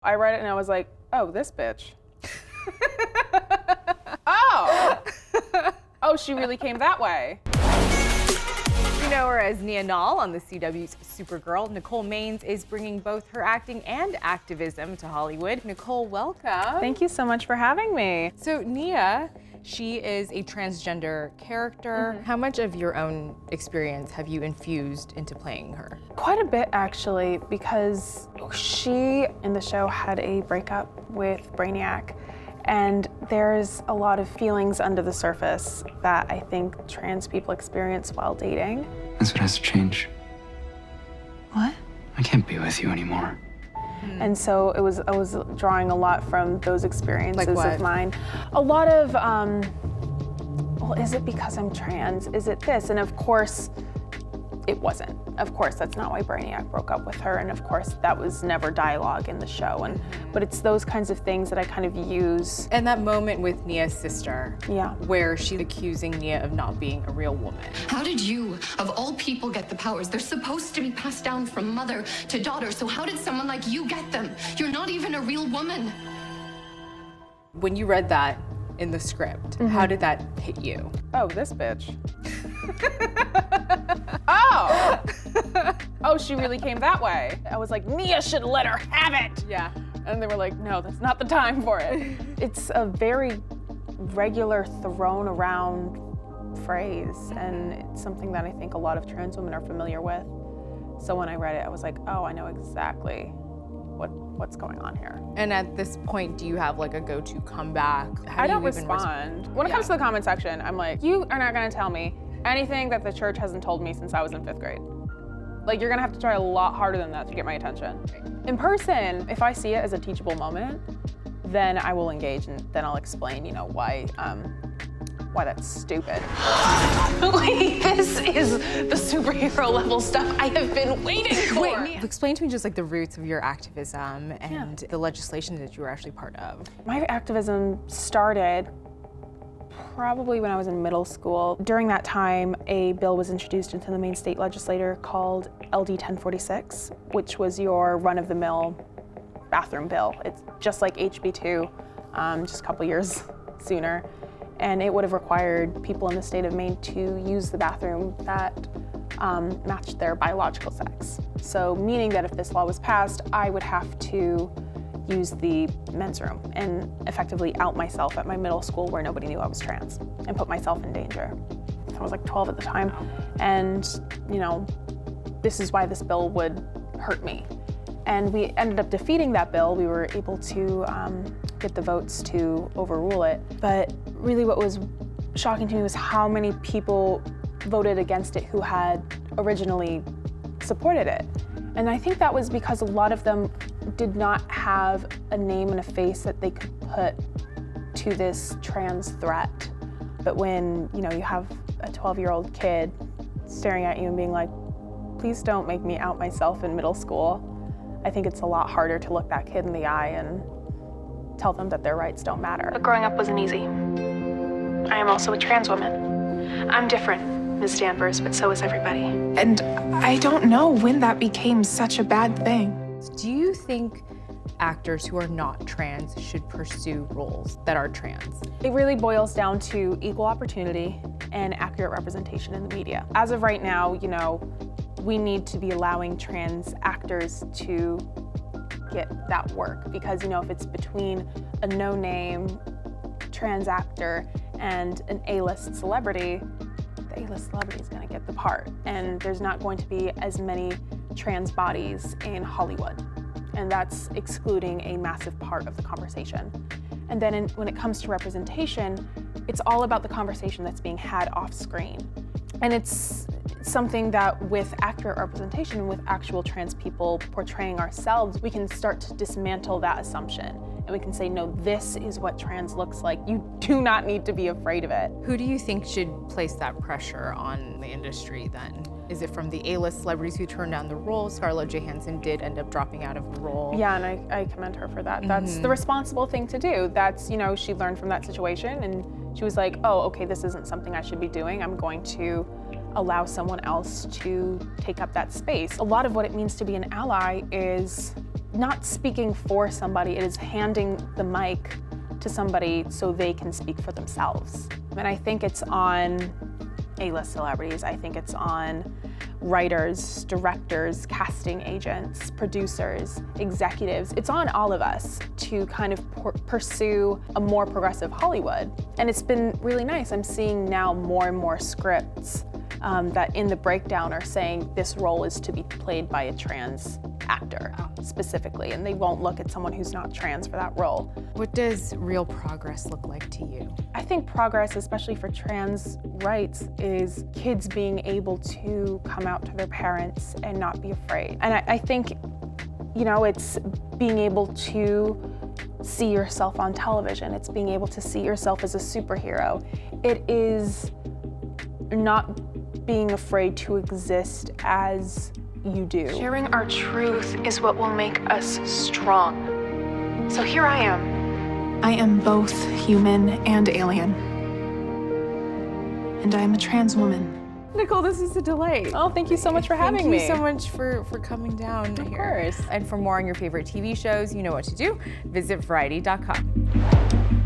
I read it and I was like, oh, this bitch. Oh. Oh, she really came that way. You know her as Nia Nal on the CW's Supergirl. Nicole Maines is bringing both her acting and activism to Hollywood. Nicole, welcome. Thank you so much for having me. So Nia, she is a transgender character. How much of your own experience have you infused into playing her? Quite a bit, actually, because she in the show had a breakup with Brainiac. And there's a lot of feelings under the surface that I think trans people experience while dating. That's what has to change. What? I can't be with you anymore. And so I was drawing a lot from those experiences Like what? of mine. A lot of, well, is it because I'm trans? Is it this? And of course, it wasn't. Of course, that's not why Brainiac broke up with her. And of course, that was never dialogue in the show. But it's those kinds of things that I kind of use. And that moment with Nia's sister, Yeah. where she's accusing Nia of not being a real woman. How did you, of all people, get the powers? They're supposed to be passed down from mother to daughter, so how did someone like you get them? You're not even a real woman. When you read that in the script, how did that hit you? Oh, this bitch. Oh. Oh, she really came that way. I was like, Nia should let her have it. Yeah. And they were like, no, that's not the time for it. It's a very regular, thrown around phrase, and it's something that I think a lot of trans women are familiar with. So when I read it, I was like, oh, I know exactly what's going on here. And at this point, do you have like a go-to comeback? How I do don't you even respond. When it comes to the comment section, I'm like, you are not gonna tell me anything that the church hasn't told me since I was in 5th grade. Like, you're gonna have to try a lot harder than that to get my attention. In person, if I see it as a teachable moment, then I will engage and then I'll explain, you know, why that's stupid. Like, this is the superhero level stuff I have been waiting for. Explain to me just like the roots of your activism and the legislation that you were actually part of. My activism started probably when I was in middle school. During that time, a bill was introduced into the Maine state legislature called LD 1046, which was your run-of-the-mill bathroom bill. It's just like HB2, just a couple years sooner. And it would have required people in the state of Maine to use the bathroom that matched their biological sex. So meaning that if this law was passed, I would have to use the men's room and effectively out myself at my middle school where nobody knew I was trans and put myself in danger. I was like 12 at the time. And, you know, this is why this bill would hurt me. And we ended up defeating that bill. We were able to get the votes to overrule it. But really what was shocking to me was how many people voted against it who had originally supported it. And I think that was because a lot of them did not have a name and a face that they could put to this trans threat. But when, you know, you have a 12-year-old kid staring at you and being like, please don't make me out myself in middle school, I think it's a lot harder to look that kid in the eye and tell them that their rights don't matter. But growing up wasn't easy. I am also a trans woman. I'm different, Ms. Danvers, but so is everybody. And I don't know when that became such a bad thing. Do you think actors who are not trans should pursue roles that are trans? It really boils down to equal opportunity and accurate representation in the media. As of right now, you know, we need to be allowing trans actors to get that work because, you know, if it's between a no-name trans actor and an A-list celebrity, the A-list celebrity is going to get the part. And there's not going to be as many trans bodies in Hollywood. And that's excluding a massive part of the conversation. And then when it comes to representation, it's all about the conversation that's being had off screen. And it's something that with accurate representation, with actual trans people portraying ourselves, we can start to dismantle that assumption. And we can say, no, this is what trans looks like. You do not need to be afraid of it. Who do you think should place that pressure on the industry then? Is it from the A-list celebrities who turned down the role? Scarlett Johansson did end up dropping out of the role. Yeah, and I commend her for that. That's the responsible thing to do. That's, you know, she learned from that situation and she was like, oh, okay, this isn't something I should be doing. I'm going to allow someone else to take up that space. A lot of what it means to be an ally is not speaking for somebody, it is handing the mic to somebody so they can speak for themselves. And I think it's on A-list celebrities, I think it's on writers, directors, casting agents, producers, executives. It's on all of us to kind of pursue a more progressive Hollywood. And it's been really nice. I'm seeing now more and more scripts that in the breakdown are saying this role is to be played by a trans actor specifically, and they won't look at someone who's not trans for that role. What does real progress look like to you? I think progress, especially for trans rights, is kids being able to come out to their parents and not be afraid. And I think, you know, it's being able to see yourself on television. It's being able to see yourself as a superhero. It is not being afraid to exist as you do. Sharing our truth is what will make us strong. So here I am. I am both human and alien. And I am a trans woman. Nicole, this is a delight. Oh, thank you so much for having me. Thank you so much for coming down here. Of course. And for more on your favorite TV shows, you know what to do. Visit Variety.com.